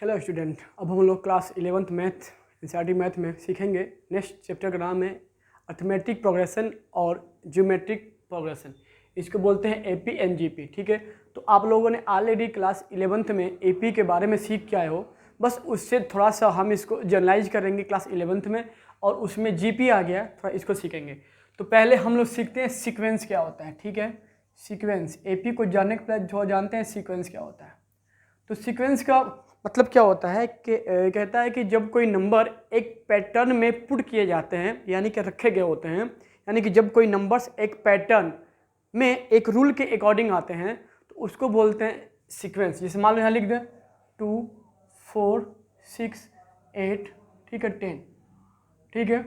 Hello student, अब हम लोग class 11th math NCERT math में सीखेंगे। नेक्स्ट चैप्टर का नाम है अर्थमेटिक प्रोग्रेशन और ज्योमेट्रिक प्रोग्रेशन। इसको बोलते हैं एपी एंड जीपी। ठीक है, तो आप लोगों ने ऑलरेडी क्लास 11th में एपी के बारे में सीख के आए हो, बस उससे थोड़ा सा हम इसको जनरलाइज करेंगे क्लास 11th में, और उसमें जीपी आ गया, थोड़ा इसको सीखेंगे। तो पहले हम लोग सीखते हैं सीक्वेंस क्या होता है। ठीक है, सीक्वेंस एपी को जानने के बाद जो जानते हैं सीक्वेंस क्या होता है। तो सीक्वेंस का मतलब क्या होता है कि कहता है कि जब कोई नंबर एक पैटर्न में पुट किए जाते हैं, यानी कि रखे गए होते हैं, यानी कि जब कोई नंबर्स एक पैटर्न में एक रूल के अकॉर्डिंग आते हैं तो उसको बोलते हैं सीक्वेंस। जैसे मान लो यहाँ लिख दें 2, 4, 6, 8, ठीक है, 10। ठीक है,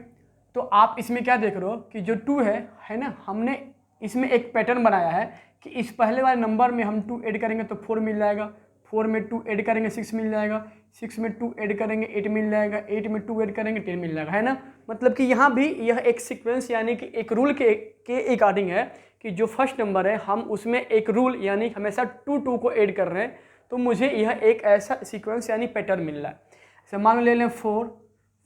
तो आप इसमें क्या देख रहे हो कि जो 2 है ना, हमने इसमें एक पैटर्न बनाया है कि इस पहले वाले नंबर में हम 2 ऐड करेंगे तो 4 मिल जाएगा, 4 में 2 ऐड करेंगे 6 मिल जाएगा, 6 में 2 ऐड करेंगे 8 मिल जाएगा, 8 में 2 ऐड करेंगे 10 मिल जाएगा, है ना। मतलब कि यहाँ भी यह एक सीक्वेंस यानी कि एक रूल के अकॉर्डिंग है कि जो फर्स्ट नंबर है हम उसमें एक रूल यानी हमेशा 2 को ऐड कर रहे हैं, तो मुझे यह एक ऐसा सीक्वेंस यानी पैटर्न मिल रहा है। जैसे मान ले लें 4,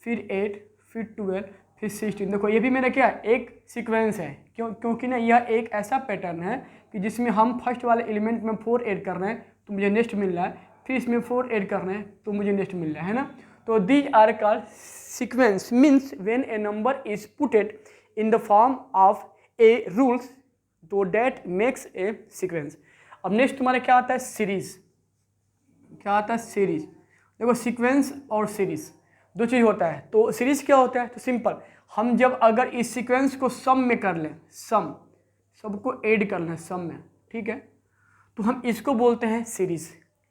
फिर 8, फिर 12, फिर 16। देखो ये भी मेरा क्या है, एक सीक्वेंस है, क्योंकि ना यह एक ऐसा पैटर्न है कि जिसमें हम फर्स्ट वाले एलिमेंट में 4 ऐड कर रहे हैं तो मुझे नेक्स्ट मिल रहा है, फिर इसमें 4 ऐड कर रहे हैं तो मुझे नेक्स्ट मिल रहा है ना। तो these are called sequence means when a number is putted in the form of a rules तो डैट मेक्स ए सीक्वेंस। अब नेक्स्ट तुम्हारा क्या आता है, सीरीज। क्या आता है, सीरीज। देखो सीक्वेंस और सीरीज दो चीज़ होता है। तो सीरीज क्या होता है, तो सिंपल, हम जब अगर इस सीक्वेंस को सम में कर लें, सम सबको ऐड कर लें सम में, ठीक है, तो हम इसको बोलते हैं सीरीज।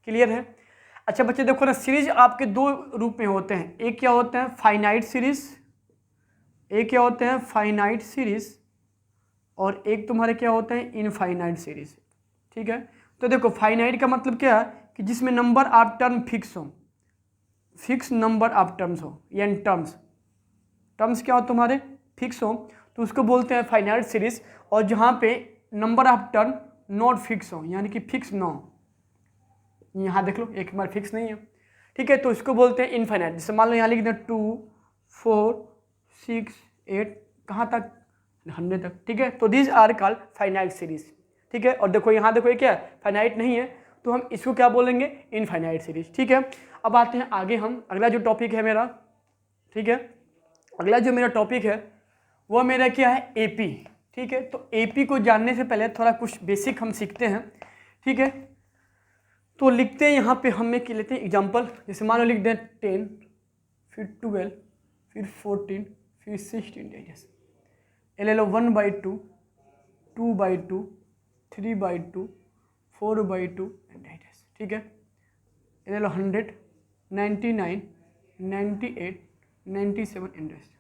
क्लियर है। अच्छा बच्चे देखो ना, सीरीज आपके दो रूप में होते हैं। एक क्या होते हैं फाइनाइट सीरीज, एक क्या होते हैं फाइनाइट सीरीज, और एक तुम्हारे क्या होते हैं इनफाइनाइट सीरीज। ठीक है, तो देखो फाइनाइट का मतलब क्या है कि जिसमें नंबर ऑफ टर्म फिक्स हो, फिक्स नंबर ऑफ टर्म्स हो, यानी टर्म्स क्या हो तुम्हारे फिक्स हो, तो उसको बोलते हैं फाइनाइट सीरीज। और जहाँ पे number of term not fix हो, यानी कि फिक्स ना हो, यहाँ देख लो एक बार फिक्स नहीं है, ठीक है, तो इसको बोलते हैं इनफाइनाइट। जैसे मान लो यहाँ लिख दें 2, 4, 6, 8, कहाँ तक 100 तक। ठीक है, तो these are called finite series. ठीक है, और देखो यहाँ देखो ये क्या है, फाइनाइट नहीं है, तो हम इसको क्या बोलेंगे, इनफाइनाइट सीरीज। ठीक है, अब आते हैं आगे हम, अगला जो टॉपिक है मेरा, ठीक है, अगला जो मेरा टॉपिक है वो मेरा क्या है, एपी। ठीक है, तो एपी को जानने से पहले थोड़ा कुछ बेसिक हम सीखते हैं। ठीक है, तो लिखते हैं यहाँ पे हम एक लेते हैं एग्जांपल। जैसे मान लो लिख दें 10, फिर 12, फिर 14, फिर 16। जैसे ले लो 1/2, 2/2, 3/2, 4/2 एंड डाइजेस। ठीक है, ले लो 100, 99, 98, 97 एंड डाइजेस।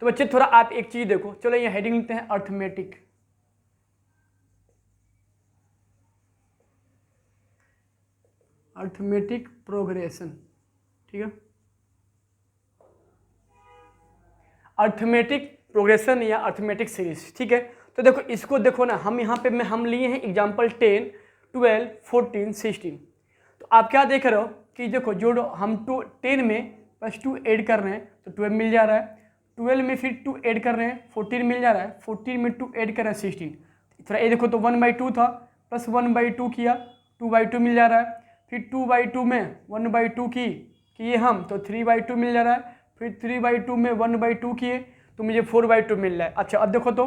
तो बच्चे थोड़ा आप एक चीज देखो, चलो ये हेडिंग लिखते हैं अर्थमेटिक। Arithmetic progression. ठीक है, अर्थमेटिक प्रोग्रेशन या अर्थमेटिक सीरीज। ठीक है, तो देखो इसको देखो ना, हम यहाँ पे हम लिए हैं एग्जांपल 10, 12, 14, 16। तो आप क्या देख रहे हो कि देखो जो हम 10 में बस 2 ऐड कर रहे हैं तो 12 मिल जा रहा है, 12 में फिर 2 ऐड कर रहे हैं 14 मिल जा रहा है, 14 में 2 ऐड कर रहे हैं 16। थोड़ा ये देखो तो 1/2 था, प्लस 1/2 किया 2/2 मिल जा रहा है, फिर 2/2 में 1/2 किए हम तो 3/2 मिल जा रहा है, फिर 3/2 में 1/2 किए तो मुझे 4/2 मिल रहा है। अच्छा अब देखो तो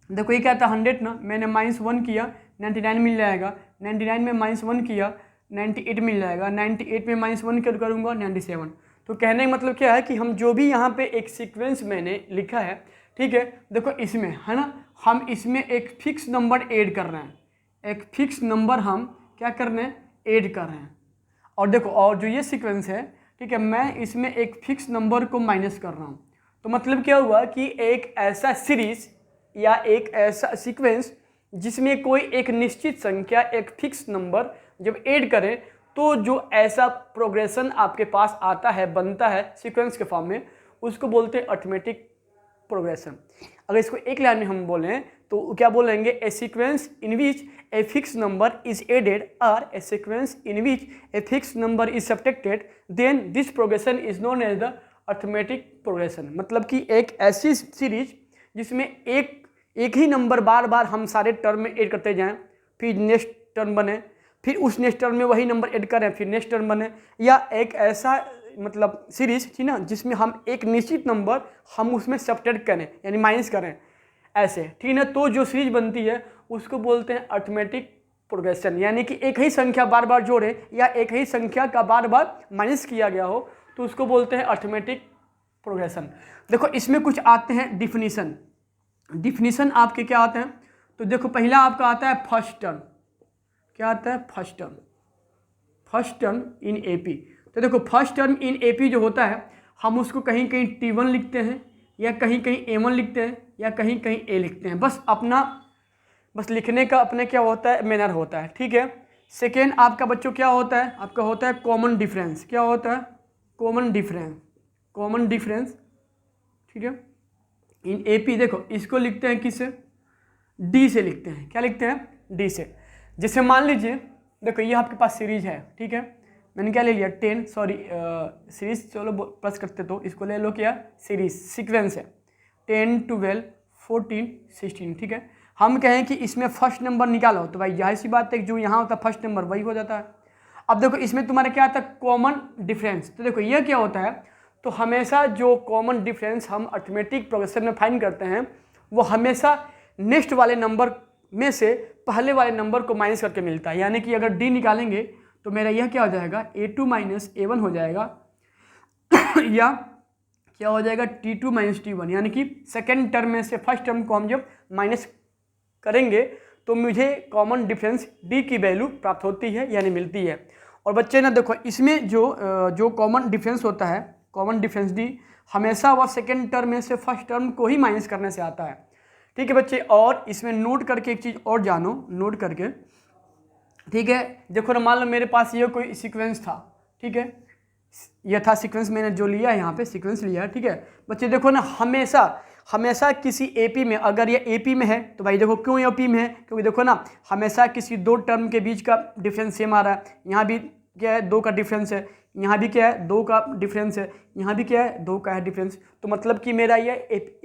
देखो ये क्या था 100 ना, मैंने -1 किया 99 मिल जाएगा, 99 में -1 किया 98 मिल जाएगा, 98 में -1 कर करूँगा 97। तो कहने का मतलब क्या है कि हम जो भी यहाँ पे एक सीक्वेंस मैंने लिखा है, ठीक है, देखो इसमें है ना, हम इसमें एक फिक्स नंबर ऐड कर रहे हैं, एक फिक्स नंबर हम क्या कर रहे हैं, ऐड कर रहे हैं। और देखो और जो ये सीक्वेंस है, ठीक है, मैं इसमें एक फिक्स नंबर को माइनस कर रहा हूँ। तो मतलब क्या हुआ कि एक ऐसा सीरीज या एक ऐसा सीक्वेंस जिसमें कोई एक निश्चित संख्या एक फिक्स नंबर जब ऐड करें तो जो ऐसा प्रोग्रेशन आपके पास आता है, बनता है सीक्वेंस के फॉर्म में, उसको बोलते हैं अर्थमेटिक प्रोग्रेशन। अगर इसको एक लाइन में हम बोलें तो क्या बोलेंगे, a sequence in which a fix number is added और a sequence in which a fix number is subtracted then this progression is known as the arithmetic progression. मतलब कि एक ऐसी सीरीज जिसमें एक ही नंबर बार बार हम सारे टर्म में ऐड करते जाएं, फिर नेक्स्ट टर्म बने, फिर उस नेक्स्ट टर्म में वही नंबर ऐड करें, फिर नेक्स्ट टर्म बने, या एक ऐसा मतलब सीरीज थी ना जिसमें हम एक निश्चित नंबर हम उसमें सब्ट्रैक्ट करें यानी माइनस करें, ऐसे, ठीक है। तो जो सीरीज बनती है उसको बोलते हैं अर्थमेटिक प्रोग्रेशन, यानी कि एक ही संख्या बार बार जोड़े या एक ही संख्या का बार बार माइनस किया गया हो तो उसको बोलते हैं अर्थमेटिक प्रोग्रेशन। देखो इसमें कुछ आते हैं डिफिनीशन आपके क्या आते हैं, तो देखो पहला आपका आता है फर्स्ट टर्म। क्या आता है? First term in AP. तो देखो फर्स्ट टर्म इन एपी जो होता है हम उसको कहीं कहीं T1 लिखते हैं या कहीं कहीं A1 लिखते हैं या कहीं कहीं A लिखते हैं, बस लिखने का अपने क्या होता है, मैनर होता है, ठीक है। सेकेंड आपका बच्चों क्या होता है, आपका होता है कॉमन डिफरेंस। क्या होता है? कॉमन डिफरेंस, ठीक है। इन एपी देखो इसको लिखते हैं किससे? डी से लिखते हैं। क्या लिखते हैं? डी से। जैसे मान लीजिए देखो ये आपके पास सीरीज है, ठीक है, मैंने क्या ले लिया 10, सॉरी सीरीज चलो प्लस करते तो इसको ले लो क्या, सीरीज, सीक्वेंस है 10, 12, 14, 16, ठीक है। हम कहें कि इसमें फर्स्ट नंबर निकालो तो भाई जाहिर सी बात है जो यहाँ होता है फर्स्ट नंबर वही हो जाता है। अब देखो इसमें तुम्हारा क्या आता है, कॉमन डिफरेंस। तो देखो ये क्या होता है, तो हमेशा जो कॉमन डिफरेंस हम अर्थमेटिक प्रोग्रेशन में फाइंड करते हैं वो हमेशा नेक्स्ट वाले नंबर में से पहले वाले नंबर को माइनस करके मिलता है। यानी कि अगर डी निकालेंगे तो मेरा यह क्या हो जाएगा, A2 माइनस A1 हो जाएगा या क्या हो जाएगा, T2 माइनस T1। यानी कि सेकेंड टर्म में से फर्स्ट टर्म को हम जब माइनस करेंगे तो मुझे कॉमन डिफरेंस डी की वैल्यू प्राप्त होती है यानी मिलती है। और बच्चे ना देखो इसमें जो कॉमन डिफरेंस होता है, कॉमन डिफरेंस डी हमेशा वह सेकेंड टर्म में से फर्स्ट टर्म को ही माइनस करने से आता है, ठीक है बच्चे। और इसमें नोट करके एक चीज़ और जानो, नोट करके, ठीक है। देखो ना मान लो मेरे पास ये कोई सीक्वेंस था, ठीक है, यह था सीक्वेंस, मैंने जो लिया है यहाँ पे सीक्वेंस लिया है, ठीक है बच्चे। देखो ना हमेशा किसी एपी में, अगर ये एपी में है तो भाई देखो क्यों एपी में है, क्योंकि देखो ना हमेशा किसी दो टर्म के बीच का डिफरेंस सेम आ रहा है। यहाँ भी क्या है, 2 का डिफरेंस है, यहाँ भी क्या है 2 का डिफरेंस है, यहाँ भी क्या है 2 का है डिफरेंस, तो मतलब कि मेरा ये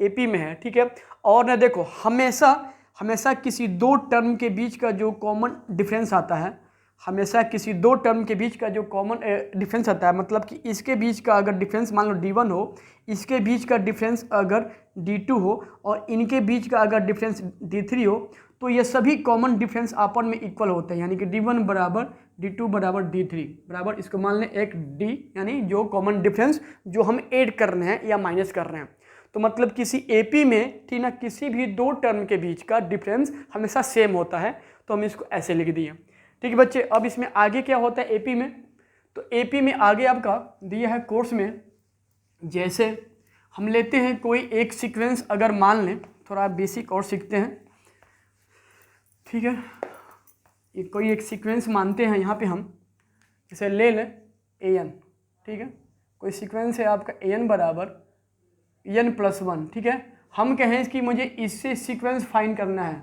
एपी में है, ठीक है। और ना देखो हमेशा किसी दो टर्म के बीच का जो कॉमन डिफरेंस आता है, हमेशा किसी दो टर्म के बीच का जो कॉमन डिफरेंस आता है, मतलब कि इसके बीच का अगर डिफरेंस मान लो D1 हो, इसके बीच का डिफरेंस अगर D2 हो और इनके बीच का अगर डिफरेंस D3 हो, तो ये सभी कॉमन डिफरेंस आपस में इक्वल होते हैं। यानी कि D1 बराबर D2 बराबर D3 बराबर, इसको मान लें एक D, यानी जो कॉमन डिफरेंस जो हम ऐड कर रहे हैं या माइनस कर रहे हैं। तो मतलब किसी एपी में, ठीक ना, किसी भी दो टर्म के बीच का डिफरेंस हमेशा सेम होता है, तो हम इसको ऐसे लिख दिए, ठीक है बच्चे। अब इसमें आगे क्या होता है एपी में, तो एपी में आगे आपका दिया है कोर्स में, जैसे हम लेते हैं कोई एक सीक्वेंस, अगर मान लें, थोड़ा बेसिक और सीखते हैं, ठीक है। ये कोई एक सीक्वेंस मानते हैं यहाँ पे हम, जैसे ले लें an, ठीक है, कोई सीक्वेंस है आपका an बराबर n+1, ठीक है। हम कहें कि मुझे इससे सीक्वेंस फाइंड करना है,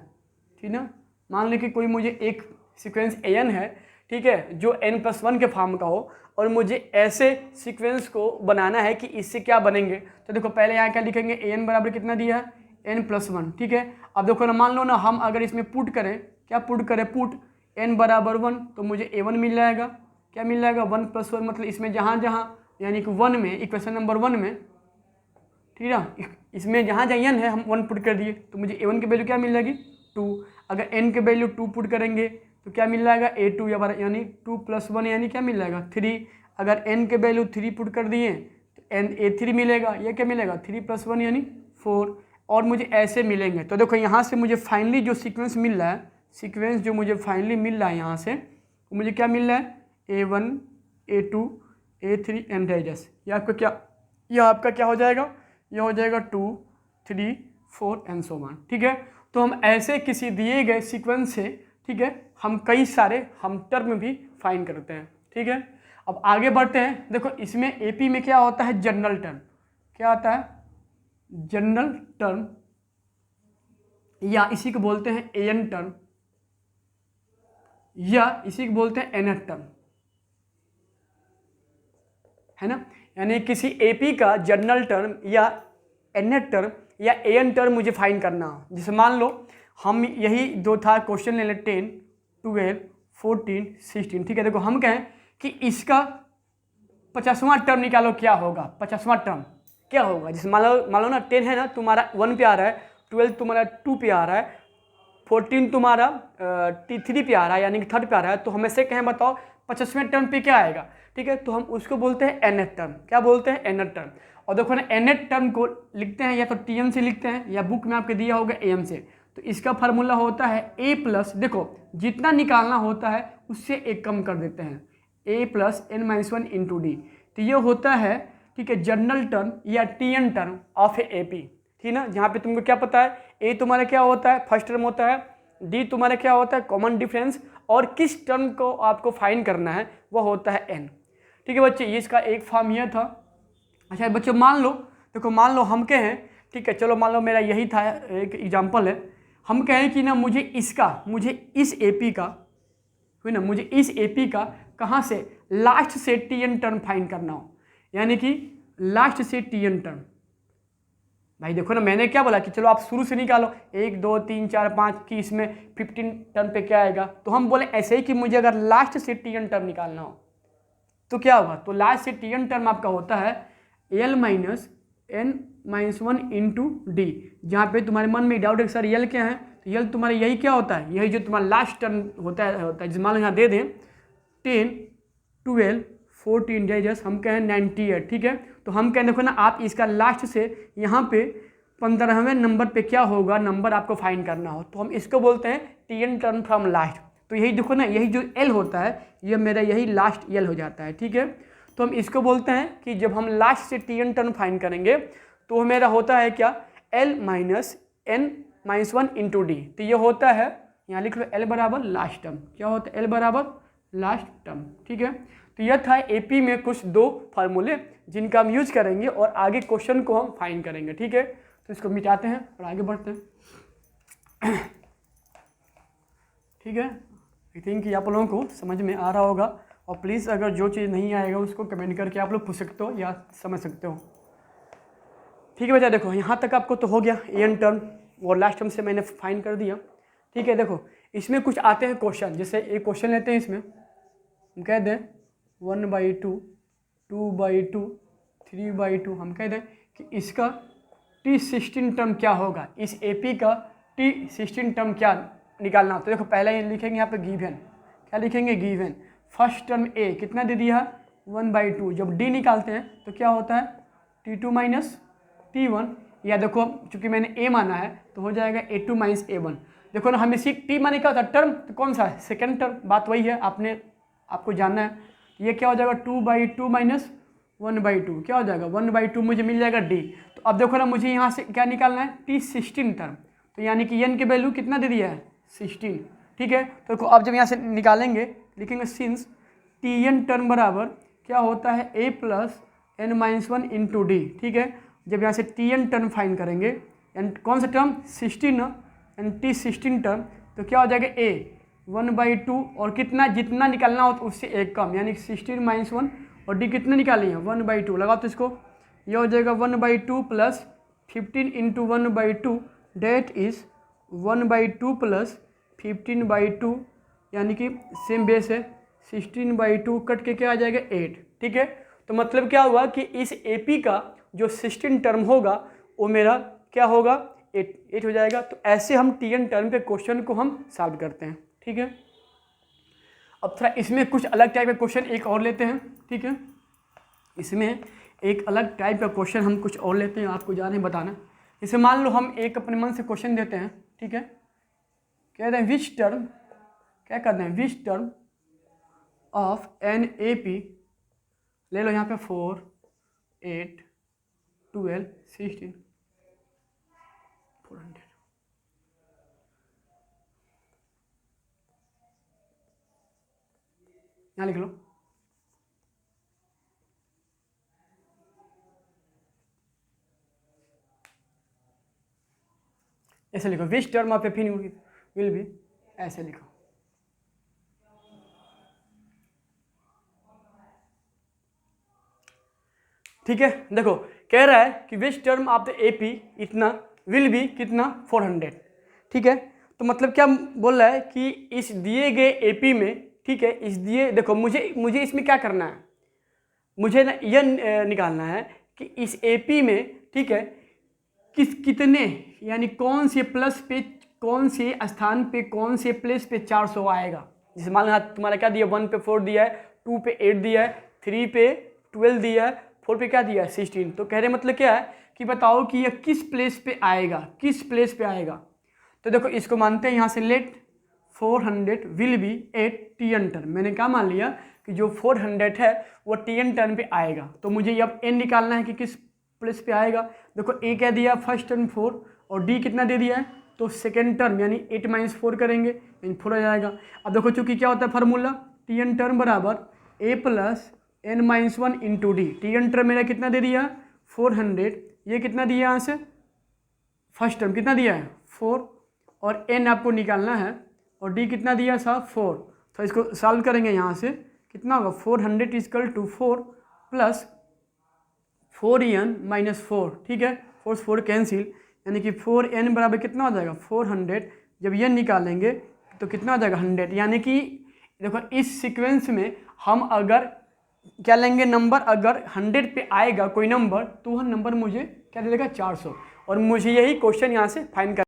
ठीक ना। मान लें कि कोई मुझे एक सीक्वेंस an है, ठीक है, जो n+1 के फॉर्म का हो और मुझे ऐसे सीक्वेंस को बनाना है कि इससे क्या बनेंगे। तो देखो पहले यहाँ क्या लिखेंगे, an बराबर कितना दिया है n+1, ठीक है। अब देखो ना मान लो ना हम अगर इसमें पुट करें, क्या पुट करें, पुट n बराबर 1, तो मुझे a1 मिल जाएगा। क्या मिल जाएगा, 1+1, मतलब इसमें जहाँ यानी कि 1 में, इक्वेशन नंबर 1 में, ठीक है ना, इसमें जहाँ जहाँ n है हम 1 पुट कर दिए तो मुझे a1 की वैल्यू क्या मिल जाएगी, 2। अगर n के वैल्यू 2 पुट करेंगे तो क्या मिल जाएगा, a2 यानी 2+1 यानी क्या मिल जाएगा 3। अगर n के वैल्यू 3 पुट कर दिए तो a3 मिलेगा, यह क्या मिलेगा 3+1 यानी 4, और मुझे ऐसे मिलेंगे। तो देखो यहाँ से मुझे फाइनली जो सीक्वेंस मिल रहा है, सीक्वेंस जो मुझे फाइनली मिल रहा है यहाँ से, तो मुझे क्या मिल रहा है, a1, a2, a3 and S. यह आपका क्या हो जाएगा, यह हो जाएगा 2, 3, 4 एंड सो ऑन, ठीक है। तो हम ऐसे किसी दिए गए सीक्वेंस से, ठीक है, हम कई सारे हम टर्म भी फाइंड करते हैं, ठीक है। अब आगे बढ़ते हैं। देखो इसमें एपी में क्या होता है, जनरल टर्म। क्या आता है, जनरल टर्म। या इसी को बोलते हैं एन टर्म, या इसी को बोलते हैं एन टर्म, है ना। यानी किसी एपी का जनरल टर्म या एन टर्म या एन टर्म मुझे फाइंड करना हो। जैसे मान लो हम यही जो था क्वेश्चन ले लें 10, 12, 14, 16, ठीक है। देखो हम कहें कि इसका 50वां टर्म निकालो, क्या होगा 50वां टर्म क्या होगा। जैसे मान लो ना 10 है ना, तुम्हारा 1 पे आ रहा है, 12 तुम्हारा 2 पे आ रहा है, 14 तुम्हारा 3 पे आ रहा है, यानी कि 3rd पे आ रहा है। तो हमें से कहें बताओ 50वें टर्म पे क्या आएगा, ठीक है। तो हम उसको बोलते हैं nth टर्म। क्या बोलते हैं nth टर्म। और देखो ना nth टर्म को लिखते हैं या तो tn से लिखते हैं या बुक में आपके दिया होगा am से। तो इसका फार्मूला होता है a प्लस, देखो जितना निकालना होता है उससे एक कम कर देते हैं, a plus n-1 into D. तो ये होता है, ठीक है, जनरल टर्म या tn term of A P, ठीक ना। जहाँ पे तुमको क्या पता है, ए तुम्हारा क्या होता है फर्स्ट टर्म होता है, डी तुम्हारा क्या होता है कॉमन डिफरेंस, और किस टर्म को आपको फाइंड करना है वो होता है एन, ठीक है बच्चे। ये इसका एक फॉर्म यह था। अच्छा बच्चों मान लो, देखो मान लो हम कहें, ठीक है, चलो मान लो मेरा यही था एक एग्जाम्पल है। हम कहें कि ना मुझे इस एपी का, हुई ना, मुझे इस एपी का कहाँ से लास्ट से टीएन टर्म फाइंड करना हो, यानी कि लास्ट से टीएन टर्म। भाई देखो ना मैंने क्या बोला कि चलो आप शुरू से निकालो 1 2 3 4 5 की इसमें 15 टर्म पे क्या आएगा। तो हम बोले ऐसे ही कि मुझे अगर लास्ट से टीएन टर्म निकालना हो तो क्या होगा। तो लास्ट से टीएन टर्म आपका होता है L minus n-1 into D. जहाँ पे तुम्हारे मन में डाउट है सर यल क्या है, तो यल तुम्हारा यही क्या होता है, यही जो तुम्हारा लास्ट टर्म होता है जैसे मान लो यहाँ दे दें 10, 12, 14 जस्ट हम कहें 98, ठीक है। तो हम कहें देखो ना आप इसका लास्ट से यहाँ पे 15वें नंबर पे क्या होगा नंबर आपको फाइंड करना हो, तो हम इसको बोलते हैं टीएन टर्म फ्रॉम लास्ट। तो यही देखो ना, यही जो एल होता है ये मेरा यही लास्ट एल हो जाता है, ठीक है। तो हम इसको बोलते हैं कि जब हम लास्ट से टीएन टर्म फाइंड करेंगे तो मेरा होता है क्या L minus n-1 into D. तो ये होता है, यहाँ लिख लो एल बराबर लास्ट टर्म, क्या होता है एल बराबर लास्ट टर्म, ठीक है। तो यह था एपी में कुछ 2 फार्मूले जिनका हम यूज करेंगे और आगे क्वेश्चन को हम फाइंड करेंगे, ठीक है। तो इसको मिटाते हैं और आगे बढ़ते हैं। ठीक है, आई थिंक कि आप लोगों को समझ में आ रहा होगा। और प्लीज़ अगर जो चीज़ नहीं आएगा उसको कमेंट करके आप लोग पूछ सकते हो या समझ सकते हो, ठीक है बच्चा। देखो यहाँ तक आपको तो हो गया एन टर्म और लास्ट टर्म से मैंने फाइंड कर दिया, ठीक है। देखो इसमें कुछ आते हैं क्वेश्चन, जैसे एक क्वेश्चन लेते हैं, इसमें हम कह दें 1/2, 2/2, 3/2, हम कह दें कि इसका T16 टर्म क्या होगा, इस एपी का T16 टर्म क्या निकालना। तो देखो पहले ये लिखेंगे यहाँ पे गिवन, क्या लिखेंगे गिवन। फर्स्ट टर्म ए कितना दे दिया 1/2, जब डी निकालते हैं तो क्या होता है T2 माइनस T1, या देखो चूंकि मैंने ए माना है तो हो जाएगा A2 माइनस A1। देखो ना हम इसी टी माने क्या होता है टर्म, तो कौन सा है सेकेंड टर्म, बात वही है, आपको जानना है। ये क्या हो जाएगा 2/2 माइनस 1/2, क्या हो जाएगा 1/2, मुझे मिल जाएगा डी। तो अब देखो ना मुझे यहाँ से क्या निकालना है T16 टर्म, तो यानी कि एन के वैल्यू कितना दे दिया है 16, ठीक है। तो देखो अब जब यहाँ से निकालेंगे लिखेंगे सिंस टीएन टर्म बराबर क्या होता है a plus n-1 into D, ठीक है। जब यहाँ से टीएन टर्म फाइंड करेंगे एंड कौन सा टर्म 16 एंड T16 टर्म, तो क्या हो जाएगा a 1/2 और कितना जितना निकालना हो तो उससे एक कम, यानी 16-1 और डी कितना निकाली है 1/2, लगाओ तो इसको, यह हो जाएगा 1/2 plus 15 into 1/2 that is 1/2 plus 15/2, यानी कि सेम बेस है 16/2 कट के क्या आ जाएगा 8, ठीक है। तो मतलब क्या हुआ कि इस एपी का जो 16 टर्म होगा वो मेरा क्या होगा 8 हो जाएगा। तो ऐसे हम टीएन टर्म के क्वेश्चन को हम सॉल्व करते हैं, ठीक है। अब थोड़ा इसमें कुछ अलग टाइप का क्वेश्चन एक और लेते हैं, ठीक है। इसमें एक अलग टाइप का क्वेश्चन हम कुछ और लेते हैं, आपको जाने बताना। जैसे मान लो हम एक अपने मन से क्वेश्चन देते हैं, ठीक है। कहते हैं विच टर्म, क्या करते हैं which term of an A P, ले लो यहाँ पे 4, 8, 12, 16, 400, यहाँ लिख लो। ऐसे लिखो, विच term of F in will be, ऐसे लिखो। ठीक है, देखो कह रहा है कि विच टर्म ऑफ द एपी इतना विल बी कितना 400। ठीक है, तो मतलब क्या बोल रहा है कि इस दिए गए एपी में, ठीक है, इस दिए, देखो मुझे इसमें क्या करना है, मुझे ना यह निकालना है कि इस एपी में, ठीक है, कितने यानी कौन से प्लस पे, कौन से स्थान पे, कौन से प्लेस पे 400 आएगा। जैसे मान लो तुम्हारा क्या दिया, 1 पे 4 दिया है, 2 पे 8 दिया है, 3 पे 12 दिया है, 4 पे क्या दिया है 16। तो कह रहे मतलब क्या है कि बताओ कि यह किस प्लेस पे आएगा, किस प्लेस पे आएगा। तो देखो इसको मानते हैं यहाँ से, let 400 will be at T N term. मैंने क्या मान लिया कि जो 400 है वो टी एन टर्न पे आएगा। तो मुझे अब एन निकालना है कि किस प्लेस पे आएगा। देखो ए क्या दिया, फर्स्ट टर्म 4 और डी कितना दे दिया है, तो सेकेंड टर्म यानी 8 - 4 करेंगे, यानी 4 आ जाएगा। अब देखो चूंकि क्या होता है फार्मूला, टी एन टर्म बराबर a plus n - 1 into d. T n term मेरा कितना दे दिया 400, ये कितना दिया यहाँ से, फर्स्ट टर्म कितना दिया है 4, और n आपको निकालना है, और d कितना दिया साहब 4। तो इसको सॉल्व करेंगे यहाँ से, कितना होगा 400 इजकल टू 4 प्लस 4n - 4। ठीक है, 4 कैंसिल, यानी कि 4n बराबर कितना हो जाएगा 400। जब ये निकालेंगे तो कितना हो जाएगा 100। यानी कि देखो इस सीक्वेंस में हम अगर क्या लेंगे नंबर, अगर 100 पे आएगा कोई नंबर तो वह नंबर मुझे क्या दे देगा 400, और मुझे यही क्वेश्चन यहाँ से फाइंड कर